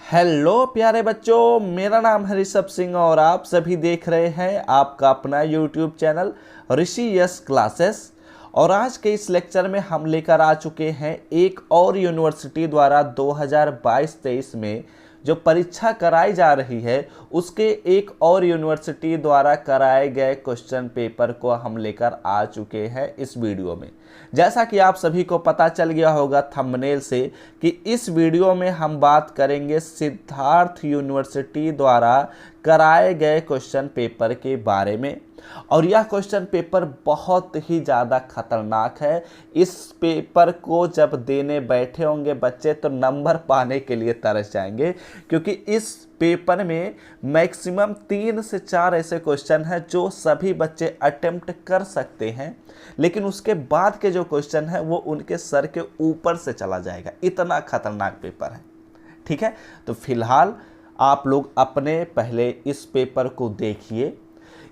Hello प्यारे बच्चों, मेरा नाम है ऋषभ सिंह और आप सभी देख रहे हैं आपका अपना यूट्यूब चैनल ऋषि यस क्लासेस। और आज के इस लेक्चर में हम लेकर आ चुके हैं एक और यूनिवर्सिटी द्वारा 2022-23 में जो परीक्षा कराई जा रही है उसके एक और यूनिवर्सिटी द्वारा कराए गए क्वेश्चन पेपर को हम लेकर आ चुके हैं इस वीडियो में। जैसा कि आप सभी को पता चल गया होगा थंबनेल से कि इस वीडियो में हम बात करेंगे सिद्धार्थ यूनिवर्सिटी द्वारा कराए गए क्वेश्चन पेपर के बारे में। और यह क्वेश्चन पेपर बहुत ही ज़्यादा खतरनाक है। इस पेपर को जब देने बैठे होंगे बच्चे तो नंबर पाने के लिए तरस जाएंगे, क्योंकि इस पेपर में मैक्सिमम 3 से 4 ऐसे क्वेश्चन हैं जो सभी बच्चे अटेम्प्ट कर सकते हैं, लेकिन उसके बाद के जो क्वेश्चन है वो उनके सर के ऊपर से चला जाएगा। इतना खतरनाक पेपर है। ठीक है, तो फिलहाल आप लोग अपने पहले इस पेपर को देखिए,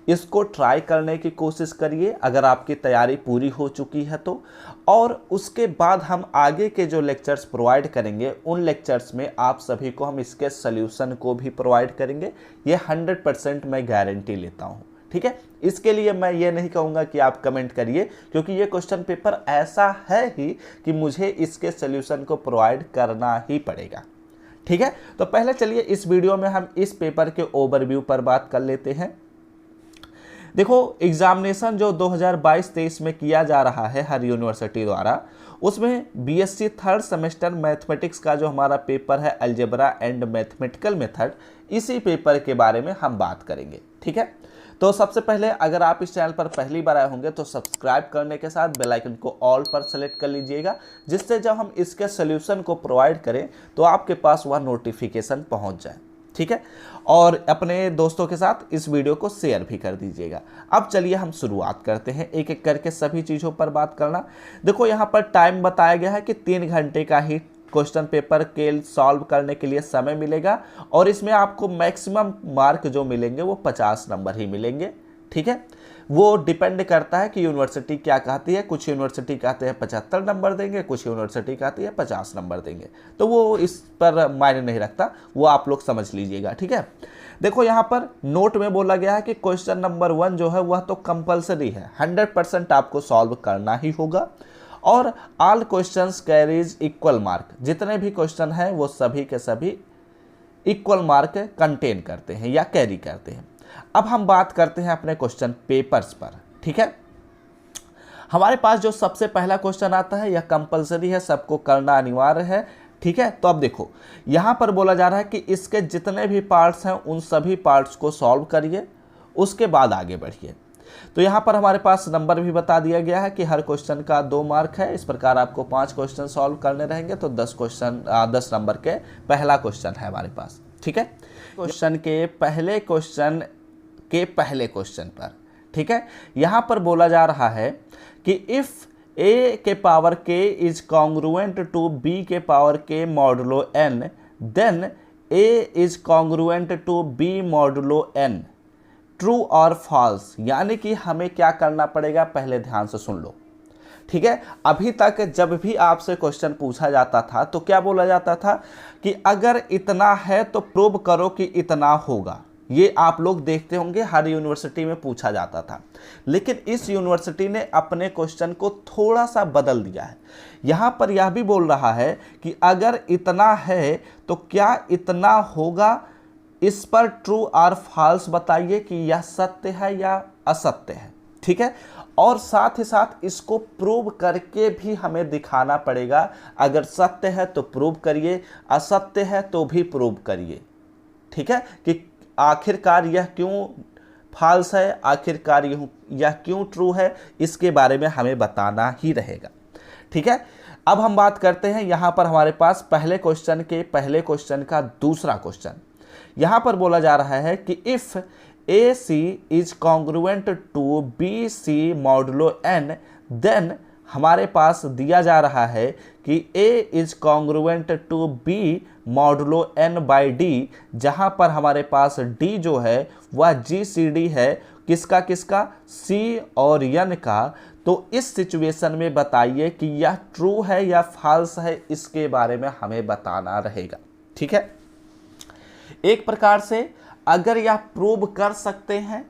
इसको ट्राई करने की कोशिश करिए अगर आपकी तैयारी पूरी हो चुकी है तो। और उसके बाद हम आगे के जो लेक्चर्स प्रोवाइड करेंगे उन लेक्चर्स में आप सभी को हम इसके सल्यूशन को भी प्रोवाइड करेंगे। ये 100% मैं गारंटी लेता हूँ। ठीक है, इसके लिए मैं ये नहीं कहूँगा कि आप कमेंट करिए, क्योंकि ये क्वेश्चन पेपर ऐसा है ही कि मुझे इसके सल्यूशन को प्रोवाइड करना ही पड़ेगा। ठीक है, तो पहले चलिए इस वीडियो में हम इस पेपर के ओवरव्यू पर बात कर लेते हैं। देखो, एग्जामिनेशन जो 2022-23 में किया जा रहा है हर यूनिवर्सिटी द्वारा, उसमें बीएससी थर्ड सेमेस्टर मैथमेटिक्स का जो हमारा पेपर है अलजेब्रा एंड मैथमेटिकल मेथड, इसी पेपर के बारे में हम बात करेंगे। ठीक है, तो सबसे पहले अगर आप इस चैनल पर पहली बार आए होंगे तो सब्सक्राइब करने के साथ बेल आइकन को ऑल पर सेलेक्ट कर लीजिएगा, जिससे जब हम इसके सॉल्यूशन को प्रोवाइड करें तो आपके पास वह नोटिफिकेशन पहुंच जाए। ठीक है, और अपने दोस्तों के साथ इस वीडियो को शेयर भी कर दीजिएगा। अब चलिए हम शुरुआत करते हैं एक एक करके सभी चीज़ों पर बात करना। देखो, यहाँ पर टाइम बताया गया है कि 3 घंटे का ही क्वेश्चन पेपर के सॉल्व करने के लिए समय मिलेगा, और इसमें आपको मैक्सिमम मार्क जो मिलेंगे वो 50 नंबर ही मिलेंगे। ठीक है, वो डिपेंड करता है कि यूनिवर्सिटी क्या कहती है। कुछ यूनिवर्सिटी कहते हैं 75 नंबर देंगे, कुछ यूनिवर्सिटी कहती है 50 नंबर देंगे, तो वो इस पर मायने नहीं रखता, वो आप लोग समझ लीजिएगा। ठीक है, देखो यहाँ पर नोट में बोला गया है कि क्वेश्चन नंबर 1 जो है वह तो कंपलसरी है, 100% आपको सॉल्व करना ही होगा। और all questions carries equal mark, जितने भी क्वेश्चन हैं वो सभी के सभी इक्वल मार्क कंटेन करते हैं या कैरी करते हैं। अब हम बात करते हैं अपने क्वेश्चन पेपर्स पर। ठीक है, हमारे पास जो सबसे पहला क्वेश्चन आता है यह कंपलसरी है, सबको करना अनिवार्य है। ठीक है, तो अब देखो यहां पर बोला जा रहा है कि इसके जितने भी पार्ट्स हैं उन सभी पार्ट्स को सॉल्व करिए, उसके बाद आगे बढ़िए। तो यहाँ पर हमारे पास नंबर भी बता दिया गया है कि हर क्वेश्चन का 2 मार्क है। इस प्रकार आपको 5 क्वेश्चन सॉल्व करने रहेंगे तो 10 नंबर के पहला क्वेश्चन है हमारे पास। ठीक है, क्वेश्चन के पहले क्वेश्चन पर, ठीक है, यहाँ पर बोला जा रहा है कि इफ a के power k is congruent to b के power k modulo n, then a is congruent to b modulo n, true और फॉल्स। यानी कि हमें क्या करना पड़ेगा, पहले ध्यान से सुन लो। ठीक है, अभी तक जब भी आपसे क्वेश्चन पूछा जाता था तो क्या बोला जाता था कि अगर इतना है तो प्रूव करो कि इतना होगा। ये आप लोग देखते होंगे हर यूनिवर्सिटी में पूछा जाता था, लेकिन इस यूनिवर्सिटी ने अपने क्वेश्चन को थोड़ा सा बदल दिया है। यहाँ पर यह भी बोल रहा है कि अगर इतना है तो क्या इतना होगा, इस पर ट्रू और फॉल्स बताइए कि यह सत्य है या असत्य है। ठीक है, और साथ ही साथ इसको प्रूव करके भी हमें दिखाना पड़ेगा। अगर सत्य है तो प्रूव करिए, असत्य है तो भी प्रूव करिए। ठीक है, कि आखिरकार यह क्यों फॉल्स है, आखिरकार यह क्यों ट्रू है, इसके बारे में हमें बताना ही रहेगा। ठीक है, अब हम बात करते हैं यहाँ पर हमारे पास पहले क्वेश्चन का दूसरा क्वेश्चन। यहाँ पर बोला जा रहा है कि if AC is congruent to BC modulo n, then हमारे पास दिया जा रहा है कि A is congruent to B modulo n by D, जहाँ पर हमारे पास D जो है वह GCD है, किसका C और n का। तो इस सिचुएशन में बताइए कि यह ट्रू है या फॉल्स है, इसके बारे में हमें बताना रहेगा। ठीक है, एक प्रकार से अगर यह प्रूव कर सकते हैं,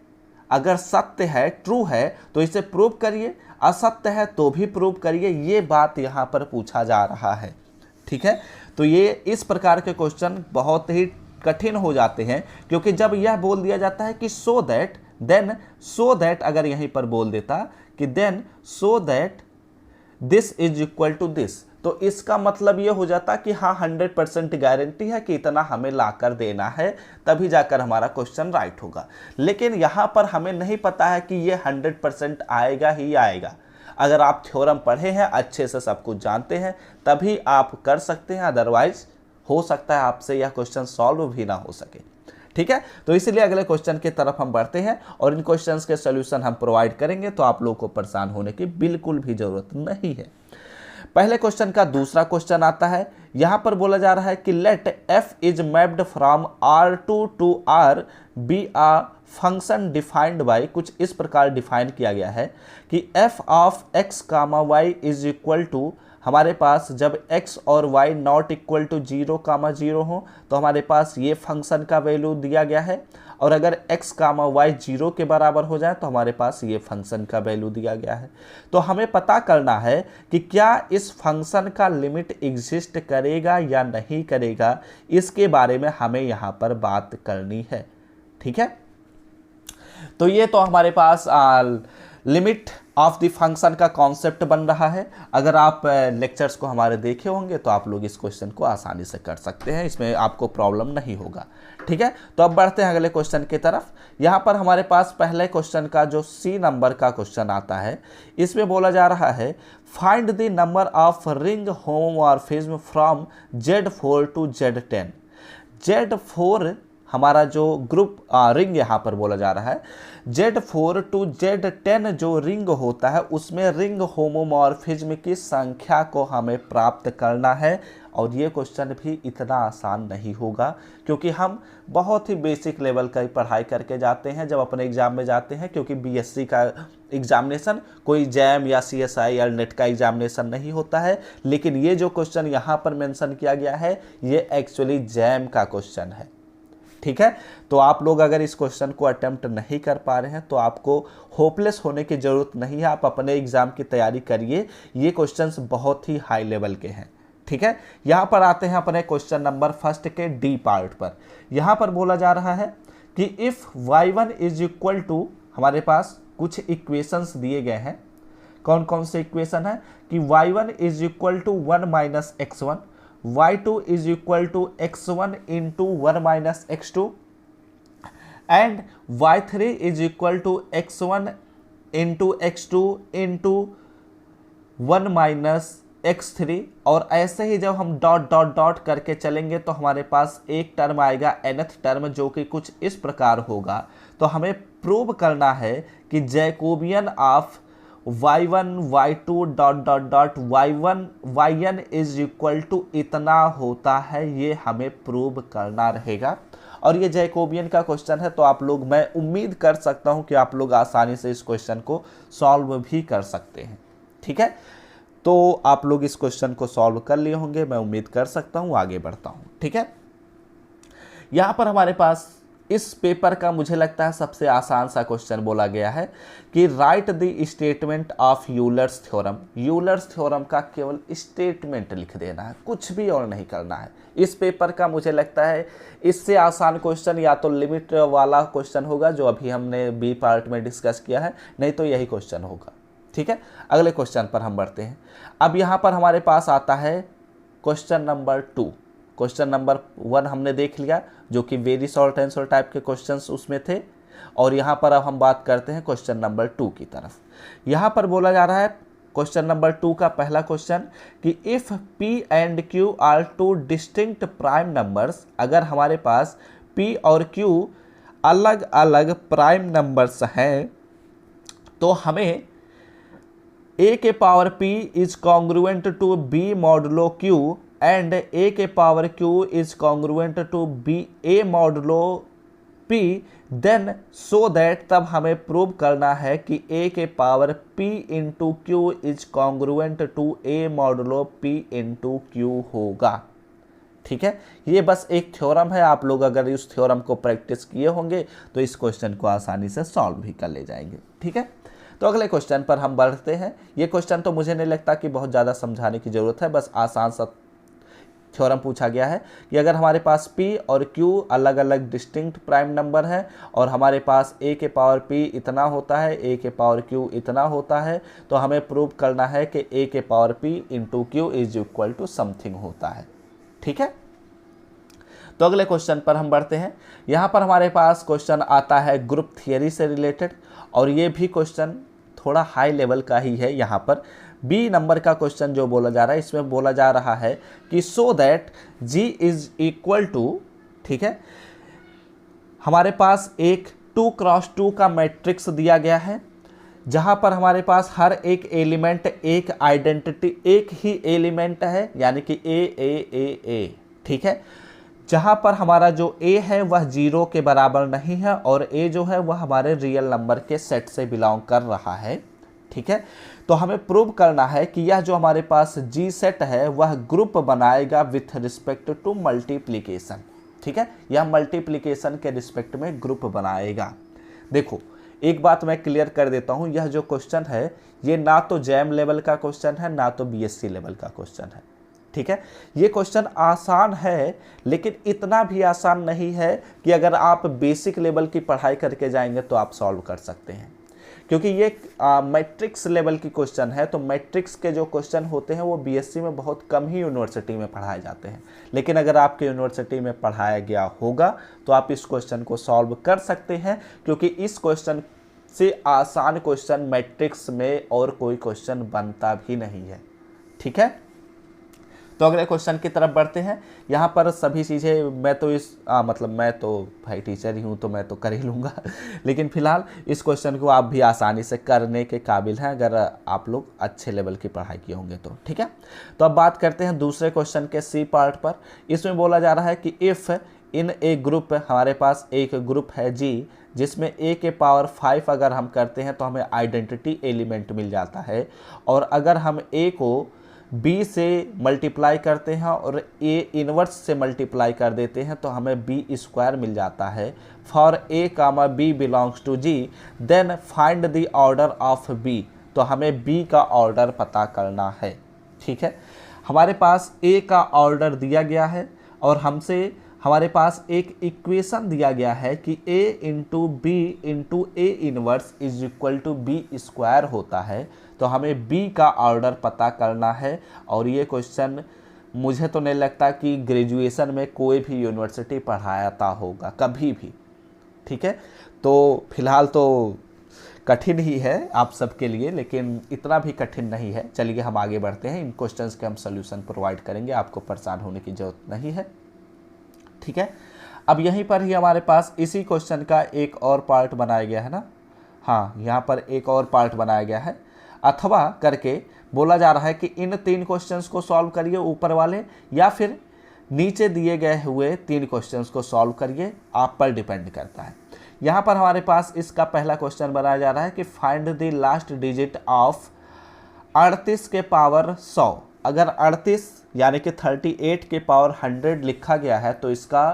अगर सत्य है, ट्रू है, तो इसे प्रूव करिए, असत्य है तो भी प्रूव करिए, ये बात यहाँ पर पूछा जा रहा है। ठीक है, तो ये इस प्रकार के क्वेश्चन बहुत ही कठिन हो जाते हैं, क्योंकि जब यह बोल दिया जाता है कि so that, then so that अगर यहीं पर बोल देता कि then so that this is equal to this, तो इसका मतलब ये हो जाता कि हाँ 100% गारंटी है कि इतना हमें लाकर देना है, तभी जाकर हमारा क्वेश्चन राइट होगा। लेकिन यहाँ पर हमें नहीं पता है कि ये 100% आएगा ही आएगा। अगर आप थ्योरम पढ़े हैं, अच्छे से सब कुछ जानते हैं, तभी आप कर सकते हैं, अदरवाइज हो सकता है आपसे यह क्वेश्चन सॉल्व भी ना हो सके। ठीक है, तो इसीलिए अगले क्वेश्चन की तरफ हम बढ़ते हैं और इन क्वेश्चंस के सॉल्यूशन हम प्रोवाइड करेंगे, तो आप लोगों को परेशान होने की बिल्कुल भी जरूरत नहीं है। पहले क्वेश्चन का दूसरा क्वेश्चन आता है, यहां पर बोला जा रहा है कि let f is mapped from R2 to R be a function defined by, कुछ इस प्रकार डिफाइन किया गया है कि f of x comma y is equal to, हमारे पास जब x और y नॉट इक्वल टू 0,0 हो तो हमारे पास ये फंक्शन का वैल्यू दिया गया है, और अगर x कामा y 0 के बराबर हो जाए तो हमारे पास ये फंक्शन का वैल्यू दिया गया है। तो हमें पता करना है कि क्या इस फंक्शन का लिमिट एग्जिस्ट करेगा या नहीं करेगा, इसके बारे में हमें यहाँ पर बात करनी है। ठीक है, तो ये तो हमारे पास लिमिट ऑफ द फंक्शन का कॉन्सेप्ट बन रहा है। अगर आप लेक्चर्स को हमारे देखे होंगे तो आप लोग इस क्वेश्चन को आसानी से कर सकते हैं, इसमें आपको प्रॉब्लम नहीं होगा। ठीक है, तो अब बढ़ते हैं अगले क्वेश्चन की तरफ। यहाँ पर हमारे पास पहले क्वेश्चन का जो सी नंबर का क्वेश्चन आता है, इसमें बोला जा रहा है find the number of ring homomorphism from Z4 to Z10। Z4 हमारा जो ग्रुप रिंग यहाँ पर बोला जा रहा है, Z4 टू Z10 जो रिंग होता है उसमें रिंग होमोमॉर्फिज्म की संख्या को हमें प्राप्त करना है। और ये क्वेश्चन भी इतना आसान नहीं होगा, क्योंकि हम बहुत ही बेसिक लेवल का ही पढ़ाई करके जाते हैं जब अपने एग्जाम में जाते हैं, क्योंकि बीएससी का एग्जामिनेशन कोई जैम या सीएसआई या नेट का एग्जामिनेशन नहीं होता है। लेकिन ये जो क्वेश्चन यहाँ पर मेंशन किया गया है, ये एक्चुअली जैम का क्वेश्चन है। ठीक है, तो आप लोग अगर इस क्वेश्चन को अटेम्प्ट नहीं कर पा रहे हैं तो आपको होपलेस होने की जरूरत नहीं है, आप अपने एग्जाम की तैयारी करिए, ये क्वेश्चंस बहुत ही हाई लेवल के हैं। ठीक है, यहाँ पर आते हैं अपने क्वेश्चन नंबर फर्स्ट के डी पार्ट पर। यहाँ पर बोला जा रहा है कि if y1 is equal to, हमारे पास कुछ इक्वेशंस दिए गए हैं। कौन कौन से इक्वेशन है कि y1 is equal to 1 minus x1, y2 is equal to x1 into 1 minus x2 and y3 is equal to x1 into x2 into 1 minus x3। और ऐसे ही जब हम डॉट डॉट डॉट करके चलेंगे तो हमारे पास एक टर्म आएगा nth टर्म, जो कि कुछ इस प्रकार होगा। तो हमें प्रूव करना है कि Jacobian of y1 y2 dot dot dot yn is equal to इतना होता है, ये हमें प्रूव करना रहेगा। और ये जैकोबियन का क्वेश्चन है, तो आप लोग, मैं उम्मीद कर सकता हूं कि आप लोग आसानी से इस क्वेश्चन को सॉल्व भी कर सकते हैं। ठीक है, तो आप लोग इस क्वेश्चन को सॉल्व कर लिए होंगे, मैं उम्मीद कर सकता हूं। आगे बढ़ता हूं। ठीक है, यहां पर हमारे पास इस पेपर का मुझे लगता है सबसे आसान सा क्वेश्चन बोला गया है कि right the statement of Euler's theorem. Euler's theorem का केवल स्टेटमेंट लिख देना है, कुछ भी और नहीं करना है। इस पेपर का मुझे लगता है इससे आसान क्वेश्चन या तो लिमिट वाला क्वेश्चन होगा जो अभी हमने बी पार्ट में डिस्कस किया है, नहीं तो यही क्वेश्चन होगा। ठीक है, अगले क्वेश्चन पर हम बढ़ते हैं। अब यहाँ पर हमारे पास आता है क्वेश्चन नंबर 2। क्वेश्चन नंबर 1 हमने देख लिया, जो कि वेरी शॉर्ट आंसर टाइप के क्वेश्चंस उसमें थे। और यहाँ पर अब हम बात करते हैं क्वेश्चन नंबर 2 की तरफ। यहाँ पर बोला जा रहा है क्वेश्चन नंबर 2 का पहला क्वेश्चन कि if p and q are two distinct prime numbers, अगर हमारे पास p और q अलग अलग प्राइम नंबर्स हैं तो हमें a के power p is congruent to b modulo q and a के power q is congruent to b a modulo p, then so that, तब हमें प्रूव करना है कि a के power p into q is congruent to a modulo p into q होगा। ठीक है, ये बस एक थ्योरम है, आप लोग अगर इस थ्योरम को प्रैक्टिस किए होंगे तो इस क्वेश्चन को आसानी से सॉल्व भी कर ले जाएंगे। ठीक है, तो अगले क्वेश्चन पर हम बढ़ते हैं। ये क्वेश्चन तो मुझे नहीं लगता कि बहुत ज़्यादा समझाने की ज़रूरत है, बस आसान सा थ्योरम पूछा गया है कि अगर हमारे पास p और q अलग अलग डिस्टिंक्ट प्राइम नंबर है और हमारे पास a के पावर p इतना होता है, a के पावर q इतना होता है, तो हमें प्रूव करना है कि a के power p into q is equal to something होता है। ठीक है, तो अगले क्वेश्चन पर हम बढ़ते हैं। यहाँ पर हमारे पास क्वेश्चन आता है ग्रुप थियरी से रिलेटेड, और ये भी क्वेश्चन थोड़ा हाई लेवल का ही है। यहाँ पर बी नंबर का क्वेश्चन जो बोला जा रहा है, इसमें बोला जा रहा है कि so that G is equal to, ठीक है, हमारे पास एक 2x2 का मैट्रिक्स दिया गया है जहां पर हमारे पास हर एक एलिमेंट एक आइडेंटिटी, एक ही एलिमेंट है, यानी कि ए। ठीक है, जहां पर हमारा जो a है वह 0 के बराबर नहीं है और a जो है वह हमारे रियल नंबर के सेट से बिलोंग कर रहा है। ठीक है, तो हमें प्रूव करना है कि यह जो हमारे पास G सेट है वह ग्रुप बनाएगा विथ रिस्पेक्ट टू मल्टीप्लिकेशन। ठीक है, यह मल्टीप्लिकेशन के रिस्पेक्ट में ग्रुप बनाएगा। देखो, एक बात मैं क्लियर कर देता हूं, यह जो क्वेश्चन है ये ना तो जैम लेवल का क्वेश्चन है ना तो BSc लेवल का क्वेश्चन है। ठीक है, ये क्वेश्चन आसान है लेकिन इतना भी आसान नहीं है कि अगर आप बेसिक लेवल की पढ़ाई करके जाएंगे तो आप सॉल्व कर सकते हैं, क्योंकि ये मैट्रिक्स लेवल की क्वेश्चन है। तो मैट्रिक्स के जो क्वेश्चन होते हैं वो BSc में बहुत कम ही यूनिवर्सिटी में पढ़ाए जाते हैं, लेकिन अगर आपके यूनिवर्सिटी में पढ़ाया गया होगा तो आप इस क्वेश्चन को सॉल्व कर सकते हैं, क्योंकि इस क्वेश्चन से आसान क्वेश्चन मैट्रिक्स में और कोई क्वेश्चन बनता भी नहीं है। ठीक है, तो अगले क्वेश्चन की तरफ बढ़ते हैं। यहाँ पर सभी चीज़ें मैं तो मतलब मैं तो भाई टीचर ही हूँ तो मैं तो कर ही लूँगा लेकिन फिलहाल इस क्वेश्चन को आप भी आसानी से करने के काबिल हैं अगर आप लोग अच्छे लेवल की पढ़ाई किए होंगे तो। ठीक है, तो अब बात करते हैं दूसरे क्वेश्चन के सी पार्ट पर। इसमें बोला जा रहा है कि इफ़ इन ए ग्रुप, हमारे पास एक ग्रुप है G जिसमें a के पावर 5 अगर हम करते हैं तो हमें आइडेंटिटी एलिमेंट मिल जाता है, और अगर हम a को b से मल्टीप्लाई करते हैं और a इनवर्स से मल्टीप्लाई कर देते हैं तो हमें b स्क्वायर मिल जाता है। For a comma b belongs to G then find the order of b, तो हमें b का ऑर्डर पता करना है। ठीक है, हमारे पास a का ऑर्डर दिया गया है और हमसे हमारे पास एक इक्वेशन दिया गया है कि a into B into A inverse is equal to B square होता है, तो हमें b का ऑर्डर पता करना है। और ये क्वेश्चन मुझे तो नहीं लगता कि ग्रेजुएशन में कोई भी यूनिवर्सिटी पढ़ाता होगा कभी भी। ठीक है, तो फिलहाल तो कठिन ही है आप सबके लिए, लेकिन इतना भी कठिन नहीं है। चलिए हम आगे बढ़ते हैं, इन क्वेश्चंस के हम सोल्यूशन प्रोवाइड करेंगे, आपको परेशान होने की ज़रूरत नहीं है। ठीक है, अब यहीं पर ही हमारे पास इसी क्वेश्चन का एक और पार्ट बनाया गया है ना, हाँ यहाँ पर एक और पार्ट बनाया गया है, अथवा करके बोला जा रहा है कि इन 3 क्वेश्चंस को सॉल्व करिए ऊपर वाले, या फिर नीचे दिए गए हुए 3 क्वेश्चंस को सॉल्व करिए, आप पर डिपेंड करता है। यहाँ पर हमारे पास इसका पहला क्वेश्चन बनाया जा रहा है कि find the last digit of 38 के पावर 100। अगर 38 यानी कि 38 के पावर 100 लिखा गया है तो इसका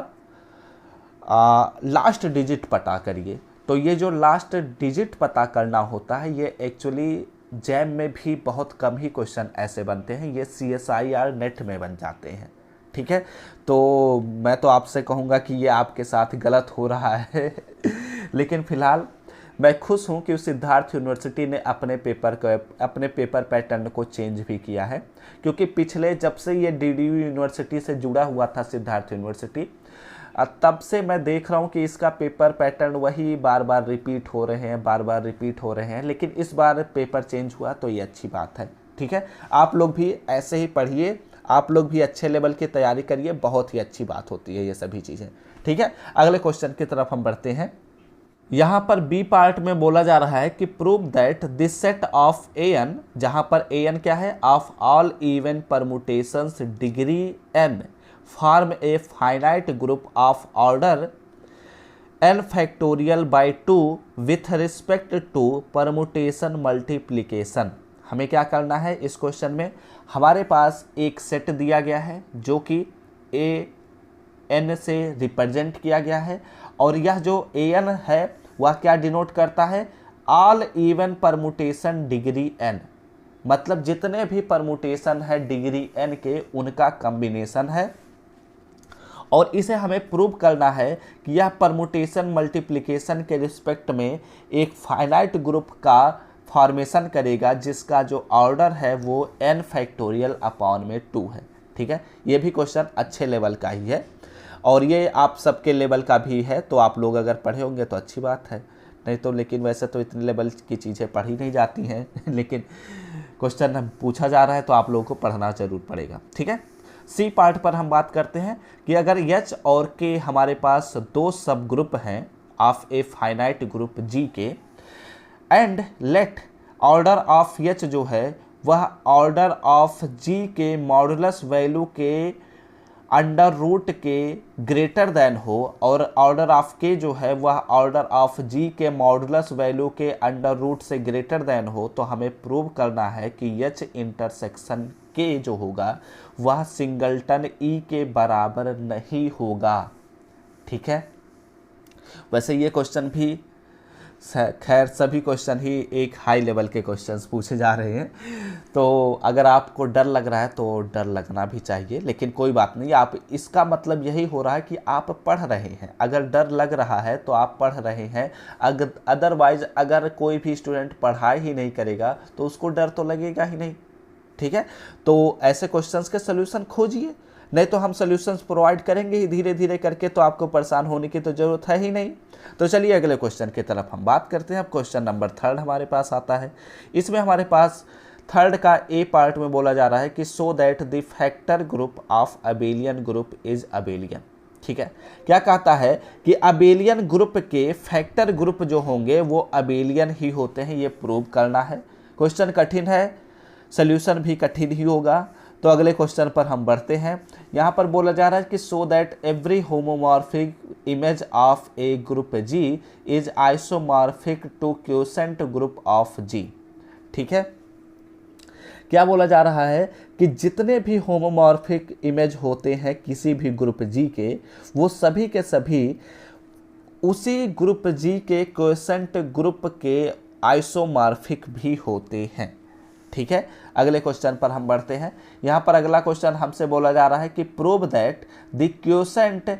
लास्ट डिजिट पता करिए। तो ये जो लास्ट डिजिट पता करना होता है ये एक्चुअली जैम में भी बहुत कम ही क्वेश्चन ऐसे बनते हैं, ये CSIR नेट में बन जाते हैं। ठीक है, तो मैं तो आपसे कहूँगा कि ये आपके साथ गलत हो रहा है लेकिन फ़िलहाल मैं खुश हूँ कि सिद्धार्थ यूनिवर्सिटी ने अपने पेपर पैटर्न को चेंज भी किया है, क्योंकि पिछले जब से ये DDU यूनिवर्सिटी से जुड़ा हुआ था सिद्धार्थ यूनिवर्सिटी, तब से मैं देख रहा हूँ कि इसका पेपर पैटर्न वही बार बार रिपीट हो रहे हैं, लेकिन इस बार पेपर चेंज हुआ तो ये अच्छी बात है। ठीक है, आप लोग भी ऐसे ही पढ़िए, आप लोग भी अच्छे लेवल की तैयारी करिए, बहुत ही अच्छी बात होती है ये सभी चीज़ें। ठीक है, अगले क्वेश्चन की तरफ हम बढ़ते हैं। यहाँ पर बी पार्ट में बोला जा रहा है कि prove that this set of an, जहाँ पर an क्या है, of all even permutations degree n form a finite group of order n factorial by 2 with respect to permutation multiplication. हमें क्या करना है इस क्वेश्चन में, हमारे पास एक सेट दिया गया है जो कि AN से रिप्रेजेंट किया गया है। और यह जो AN है वह क्या डिनोट करता है, all even permutation degree n, मतलब जितने भी परमुटेशन है डिग्री n के उनका कॉम्बिनेशन है। और इसे हमें प्रूव करना है कि यह परमुटेशन मल्टीप्लिकेशन के रिस्पेक्ट में एक फाइनाइट ग्रुप का फॉर्मेशन करेगा जिसका जो ऑर्डर है वो n फैक्टोरियल अपॉन में 2 है। ठीक है, ये भी क्वेश्चन अच्छे लेवल का ही है और ये आप सबके लेवल का भी है, तो आप लोग अगर पढ़े होंगे तो अच्छी बात है, नहीं तो लेकिन वैसे तो इतने लेवल की चीज़ें पढ़ी नहीं जाती हैं लेकिन क्वेश्चन पूछा जा रहा है तो आप लोगों को पढ़ना जरूर पड़ेगा। ठीक है, सी पार्ट पर हम बात करते हैं कि अगर H और K हमारे पास दो सब ग्रुप हैं of A finite group G के, and let order of H जो है वह ऑर्डर ऑफ G के मॉडुलस वैल्यू के अंडर रूट के ग्रेटर देन हो और ऑर्डर ऑफ K जो है वह ऑर्डर ऑफ G के मॉडुलस वैल्यू के अंडर रूट से ग्रेटर देन हो, तो हमें प्रूव करना है कि H इंटरसेक्शन K जो होगा वह सिंगलटन E के बराबर नहीं होगा। ठीक है, वैसे ये क्वेश्चन भी खैर सभी क्वेश्चन ही एक हाई लेवल के क्वेश्चंस पूछे जा रहे हैं, तो अगर आपको डर लग रहा है तो डर लगना भी चाहिए, लेकिन कोई बात नहीं, आप इसका मतलब यही हो रहा है कि आप पढ़ रहे हैं। अगर डर लग रहा है तो आप पढ़ रहे हैं, अदरवाइज अगर कोई भी स्टूडेंट पढ़ाई ही नहीं करेगा तो उसको डर तो लगेगा ही नहीं। ठीक है, तो ऐसे क्वेश्चंस के सोल्यूशन खोजिए, नहीं तो हम सोल्यूशंस प्रोवाइड करेंगे ही धीरे धीरे करके, तो आपको परेशान होने की तो ज़रूरत है ही नहीं। तो चलिए अगले क्वेश्चन की तरफ हम बात करते हैं। अब क्वेश्चन नंबर 3 हमारे पास आता है। इसमें हमारे पास 3 का ए पार्ट में बोला जा रहा है कि so that the factor group of abelian group is abelian. ठीक है, क्या कहता है कि अबेलियन ग्रुप के फैक्टर ग्रुप जो होंगे वो अबेलियन ही होते हैं, ये प्रूव करना है। क्वेश्चन कठिन है, सोल्यूशन भी कठिन ही होगा। तो अगले क्वेश्चन पर हम बढ़ते हैं। यहाँ पर बोला जा रहा है कि so that every homomorphic image of a group G is isomorphic to quotient group of G। ठीक है, क्या बोला जा रहा है कि जितने भी होमोमॉर्फिक इमेज होते हैं किसी भी ग्रुप G के, वो सभी के सभी उसी ग्रुप G के क्वोशेंट ग्रुप के आइसोमॉर्फिक भी होते हैं। ठीक है, अगले क्वेश्चन पर हम बढ़ते हैं। यहाँ पर अगला क्वेश्चन हमसे बोला जा रहा है कि prove that the quotient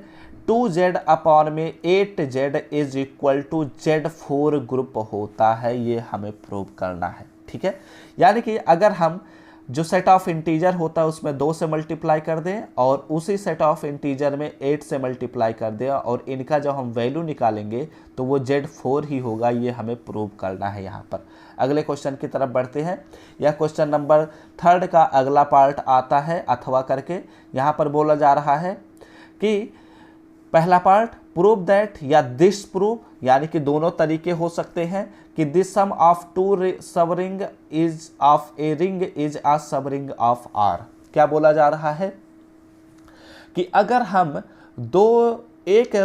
2Z upon में 8Z is equal to Z4 group होता है, ये हमें प्रूव करना है। ठीक है, यानी कि अगर हम जो सेट ऑफ इंटीजर होता है उसमें 2 से मल्टीप्लाई कर दें और उसी सेट ऑफ इंटीजर में 8 से मल्टीप्लाई कर दें और इनका जब हम वैल्यू निकालेंगे तो वो Z4 ही होगा, ये हमें प्रूव करना है। यहाँ पर अगले क्वेश्चन की तरफ बढ़ते हैं। यह क्वेश्चन नंबर 3 का अगला पार्ट आता है अथवा करके। यहाँ पर बोला जा रहा है कि पहला पार्ट प्रूव दैट या दिस प्रूव, यानी कि दोनों तरीके हो सकते हैं कि दिस सम ऑफ 2 सब ring is of a ring is a सब रिंग ऑफ R। क्या बोला जा रहा है कि अगर हम एक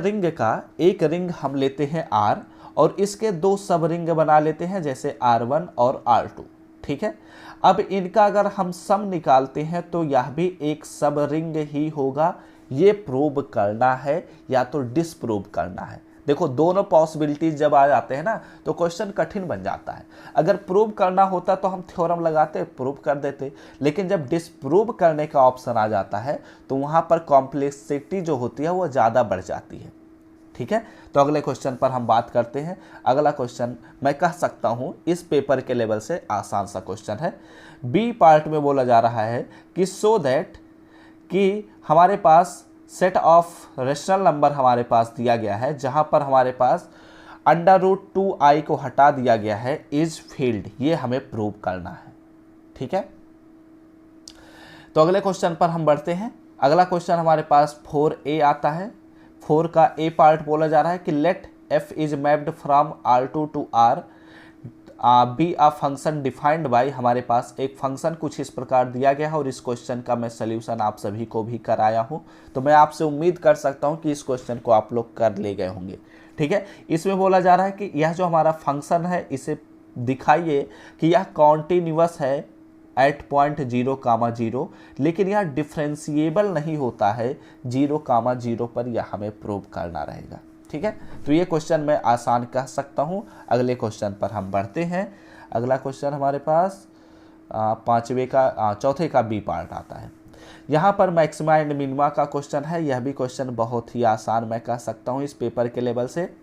रिंग हम लेते हैं R और इसके 2 सब रिंग बना लेते हैं जैसे R1 और R2। ठीक है, अब इनका अगर हम सम निकालते हैं तो यह भी एक सब रिंग ही होगा, ये प्रूव करना है या तो डिसप्रूव करना है। देखो दोनों पॉसिबिलिटीज जब आ जाते हैं ना तो क्वेश्चन कठिन बन जाता है। अगर प्रूव करना होता तो हम थ्योरम लगाते, प्रूव कर देते, लेकिन जब डिसप्रूव करने का ऑप्शन आ जाता है तो वहाँ पर कॉम्प्लेक्सिटी जो होती है वो ज़्यादा बढ़ जाती है। ठीक है, तो अगले क्वेश्चन पर हम बात करते हैं। अगला क्वेश्चन मैं कह सकता हूँ इस पेपर के लेवल से आसान सा क्वेश्चन है। बी पार्ट में बोला जा रहा है कि सो दैट कि हमारे पास सेट ऑफ रेशनल नंबर हमारे पास दिया गया है जहां पर हमारे पास √2i को हटा दिया गया है इज फील्ड, ये हमें प्रूव करना है। ठीक है, तो अगले क्वेश्चन पर हम बढ़ते हैं। अगला क्वेश्चन हमारे पास 4a आता है। 4 का ए पार्ट बोला जा रहा है कि let f is mapped from R2 to R be a function defined by, हमारे पास एक फंक्शन कुछ इस प्रकार दिया गया है और इस क्वेश्चन का मैं सल्यूशन आप सभी को भी कराया हूं, तो मैं आपसे उम्मीद कर सकता हूं कि इस क्वेश्चन को आप लोग कर ले गए होंगे। ठीक है, इसमें बोला जा रहा है कि यह जो हमारा फंक्शन है इसे दिखाइए कि यह कॉन्टिन्यूअस है एट पॉइंट 0, लेकिन यह डिफरेंशिएबल नहीं होता है 0, पर यह हमें प्रूव करना रहेगा। ठीक है, तो ये क्वेश्चन मैं आसान कह सकता हूँ। अगले क्वेश्चन पर हम बढ़ते हैं। अगला क्वेश्चन हमारे पास चौथे का बी पार्ट आता है। यहाँ पर मैक्सिमा एंड मिनिमा का क्वेश्चन है। यह भी क्वेश्चन बहुत ही आसान मैं कह सकता हूँ इस पेपर के लेवल से,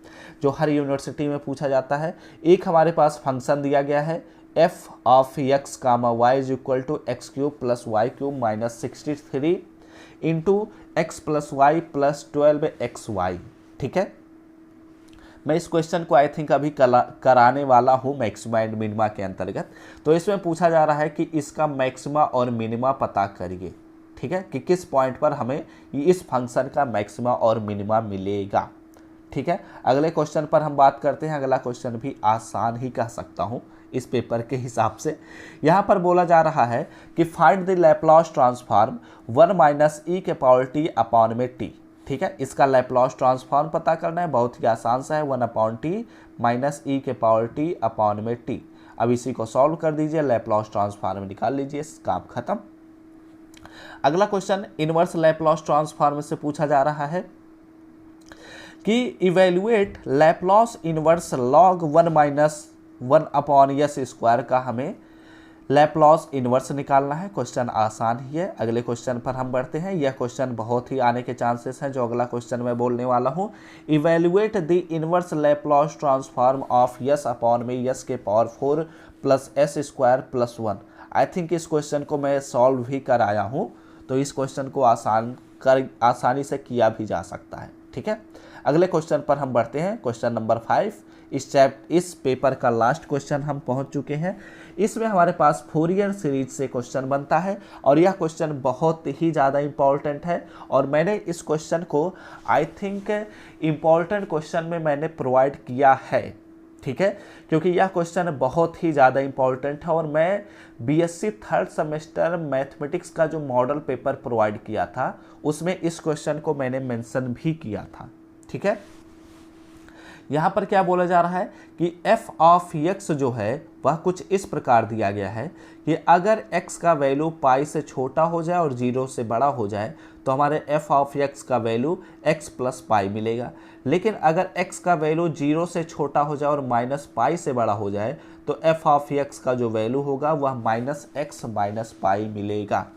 जो हर यूनिवर्सिटी में पूछा जाता है। एक हमारे पास फंक्शन दिया गया है f of x comma Y is equal to X cube plus Y cube minus 63 into X plus Y plus 12xy। ठीक है, मैं इस क्वेश्चन को आई थिंक अभी कराने वाला हूँ मैक्सिमा एंड मिनिमा के अंतर्गत। तो इसमें पूछा जा रहा है कि इसका मैक्सिमा और मिनिमा पता करिए। ठीक है, कि किस पॉइंट पर हमें इस फंक्शन का मैक्सिमा और मिनिमा मिलेगा। ठीक है, अगले क्वेश्चन पर हम बात करते हैं। अगला क्वेश्चन भी आसान ही कह सकता हूँ इस पेपर के हिसाब से। यहाँ पर बोला जा रहा है कि find the Laplace transform 1 minus e के पावर टी अपॉन में टी। ठीक है, इसका लैप्लास ट्रांसफॉर्म पता करना है, बहुत ही आसान सा है, 1 अपॉन टी माइनस ई के पावर टी अपॉन में टी। अब इसी को सॉल्व कर दीजिए, लैप्लास ट्रांसफॉर्म निकाल लीजिए, काम खत्म। अगला क्वेश्चन इनवर्स लैप्लास ट्रांसफॉर्म से पूछा जा रहा है कि evaluate Laplace inverse log 1 minus 1 upon S square का हमें लैप्लास इनवर्स निकालना है। क्वेश्चन आसान ही है। अगले क्वेश्चन पर हम बढ़ते हैं। यह क्वेश्चन बहुत ही आने के चांसेस हैं, जो अगला क्वेश्चन मैं बोलने वाला हूँ। Evaluate the inverse Laplace transform of yes upon में यस के power 4 plus S square plus 1। I think इस क्वेश्चन को मैं सॉल्व भी कराया हूँ, तो इस क्वेश्चन को आसानी से किया भी जा सकता है। ठीक है, अगले क्वेश्चन पर हम बढ़ते हैं। क्वेश्चन नंबर 5 इस पेपर का लास्ट क्वेश्चन हम पहुंच चुके हैं। इसमें हमारे पास फोरियर सीरीज से क्वेश्चन बनता है और यह क्वेश्चन बहुत ही ज़्यादा इम्पॉर्टेंट है और मैंने इस क्वेश्चन को आई थिंक इम्पॉर्टेंट क्वेश्चन में मैंने प्रोवाइड किया है। ठीक है, क्योंकि यह क्वेश्चन बहुत ही ज़्यादा इम्पॉर्टेंट है और मैं बीएससी थर्ड सेमेस्टर मैथमेटिक्स का जो मॉडल पेपर प्रोवाइड किया था उसमें इस क्वेश्चन को मैंने मेंशन भी किया था। ठीक है, यहाँ पर क्या बोला जा रहा है कि f ऑफ x जो है वह कुछ इस प्रकार दिया गया है कि अगर x का वैल्यू पाई से छोटा हो जाए और 0 से बड़ा हो जाए तो हमारे f ऑफ x का वैल्यू x प्लस पाई मिलेगा। लेकिन अगर x का वैल्यू 0 से छोटा हो जाए और माइनस पाई से बड़ा हो जाए तो f ऑफ x का जो वैल्यू होगा वह माइनस x माइनस पाई मिलेगा।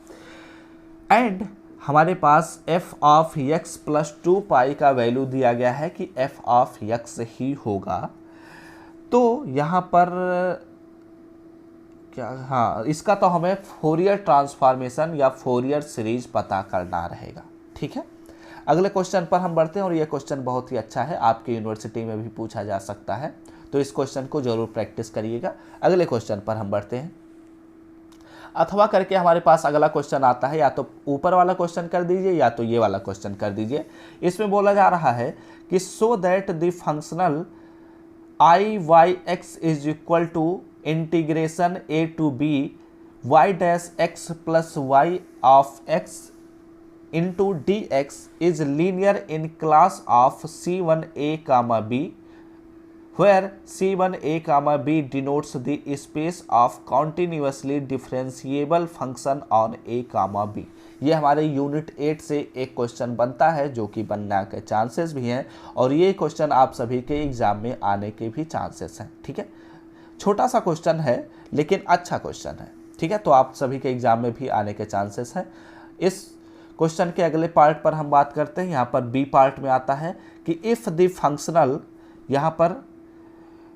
एंड हमारे पास f ऑफ x प्लस 2 पाई का वैल्यू दिया गया है कि f ऑफ x ही होगा। तो यहाँ पर क्या, हाँ, इसका तो हमें फोरियर ट्रांसफॉर्मेशन या फोरियर सीरीज पता करना रहेगा। ठीक है, अगले क्वेश्चन पर हम बढ़ते हैं और यह क्वेश्चन बहुत ही अच्छा है, आपकी यूनिवर्सिटी में भी पूछा जा सकता है, तो इस क्वेश्चन को जरूर प्रैक्टिस करिएगा। अगले क्वेश्चन पर हम बढ़ते हैं। अथवा करके हमारे पास अगला क्वेश्चन आता है, या तो ऊपर वाला क्वेश्चन कर दीजिए या तो ये वाला क्वेश्चन कर दीजिए। इसमें बोला जा रहा है कि so that the functional I Y X is equal to integration A to B Y dash X plus Y of X into D X is linear in class of C1a comma b where C1a comma b denotes the space of continuously differentiable function on a comma b। ये हमारे unit 8 से एक question बनता है जो कि बनने के चांसेस भी हैं और ये क्वेश्चन आप सभी के एग्जाम में आने के भी चांसेस हैं। ठीक है, छोटा सा क्वेश्चन है लेकिन अच्छा क्वेश्चन है। ठीक है, तो आप सभी के एग्जाम में भी आने के चांसेस हैं। इस क्वेश्चन के अगले पार्ट पर हम बात करते हैं। यहाँ पर बी पार्ट में आता है कि इफ़ द फंक्शनल, यहाँ पर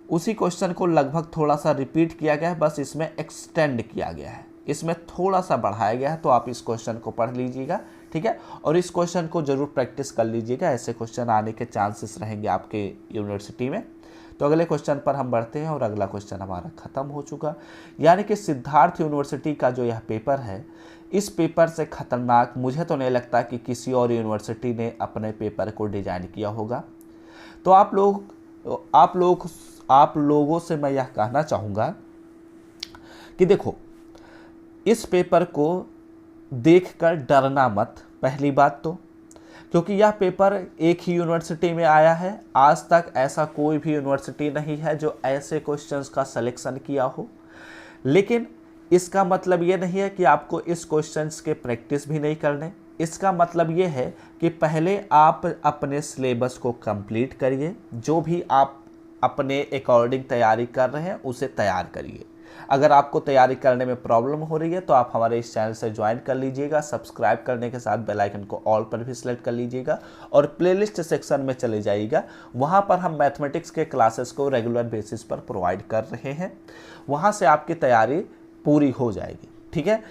उसी क्वेश्चन को लगभग थोड़ा सा रिपीट किया गया है, बस इसमें एक्सटेंड किया गया है, इसमें थोड़ा सा बढ़ाया गया है। तो आप इस क्वेश्चन को पढ़ लीजिएगा। ठीक है, और इस क्वेश्चन को जरूर प्रैक्टिस कर लीजिएगा, ऐसे क्वेश्चन आने के चांसेस रहेंगे आपके यूनिवर्सिटी में। तो अगले क्वेश्चन पर हम बढ़ते हैं और अगला क्वेश्चन हमारा ख़त्म हो चुका, यानी कि सिद्धार्थ यूनिवर्सिटी का जो यह पेपर है, इस पेपर से ख़तरनाक मुझे तो नहीं लगता कि किसी और यूनिवर्सिटी ने अपने पेपर को डिज़ाइन किया होगा। तो आप लोगों से मैं यह कहना चाहूँगा कि देखो, इस पेपर को देखकर डरना मत, पहली बात तो, क्योंकि यह पेपर एक ही यूनिवर्सिटी में आया है। आज तक ऐसा कोई भी यूनिवर्सिटी नहीं है जो ऐसे क्वेश्चंस का सिलेक्शन किया हो। लेकिन इसका मतलब ये नहीं है कि आपको इस क्वेश्चंस के प्रैक्टिस भी नहीं करने। इसका मतलब ये है कि पहले आप अपने सिलेबस को कंप्लीट करिए, जो भी आप अपने अकॉर्डिंग तैयारी कर रहे हैं उसे तैयार करिए। अगर आपको तैयारी करने में प्रॉब्लम हो रही है तो आप हमारे इस चैनल से ज्वाइन कर लीजिएगा। सब्सक्राइब करने के साथ बेल आइकन को ऑल पर भी सिलेक्ट कर लीजिएगा और प्लेलिस्ट सेक्शन में चले जाइएगा। वहाँ पर हम मैथमेटिक्स के क्लासेस को रेगुलर बेसिस पर प्रोवाइड कर रहे हैं, वहाँ से आपकी तैयारी पूरी हो जाएगी, ठीक है।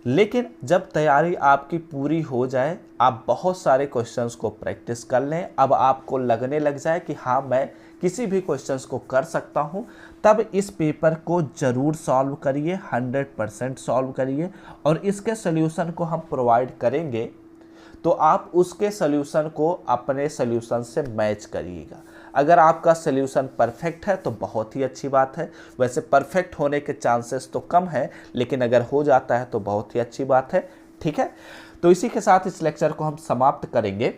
लेकिन जब तैयारी आपकी पूरी हो जाए, आप बहुत सारे क्वेश्चंस को प्रैक्टिस कर लें, अब आपको लगने लग जाए कि हाँ मैं किसी भी क्वेश्चंस को कर सकता हूँ, तब इस पेपर को ज़रूर सॉल्व करिए, 100% सॉल्व करिए और इसके सल्यूशन को हम प्रोवाइड करेंगे, तो आप उसके सल्यूशन को अपने सल्यूशन से मैच करिएगा। अगर आपका सल्यूशन परफेक्ट है तो बहुत ही अच्छी बात है, वैसे परफेक्ट होने के चांसेस तो कम है, लेकिन अगर हो जाता है तो बहुत ही अच्छी बात है, ठीक है। तो इसी के साथ इस लेक्चर को हम समाप्त करेंगे।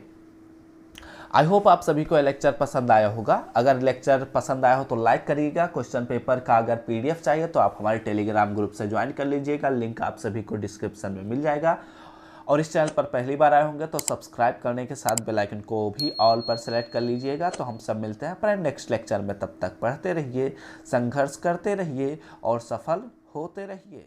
आई होप आप सभी को यह लेक्चर पसंद आया होगा। अगर लेक्चर पसंद आया हो तो लाइक करिएगा। क्वेश्चन पेपर का अगर पीडीएफ चाहिए तो आप हमारे टेलीग्राम ग्रुप से ज्वाइन कर लीजिएगा, लिंक आप सभी को डिस्क्रिप्शन में मिल जाएगा। और इस चैनल पर पहली बार आए होंगे तो सब्सक्राइब करने के साथ बेल आइकन को भी ऑल पर सेलेक्ट कर लीजिएगा। तो हम सब मिलते हैं अपने नेक्स्ट लेक्चर में, तब तक पढ़ते रहिए, संघर्ष करते रहिए और सफल होते रहिए।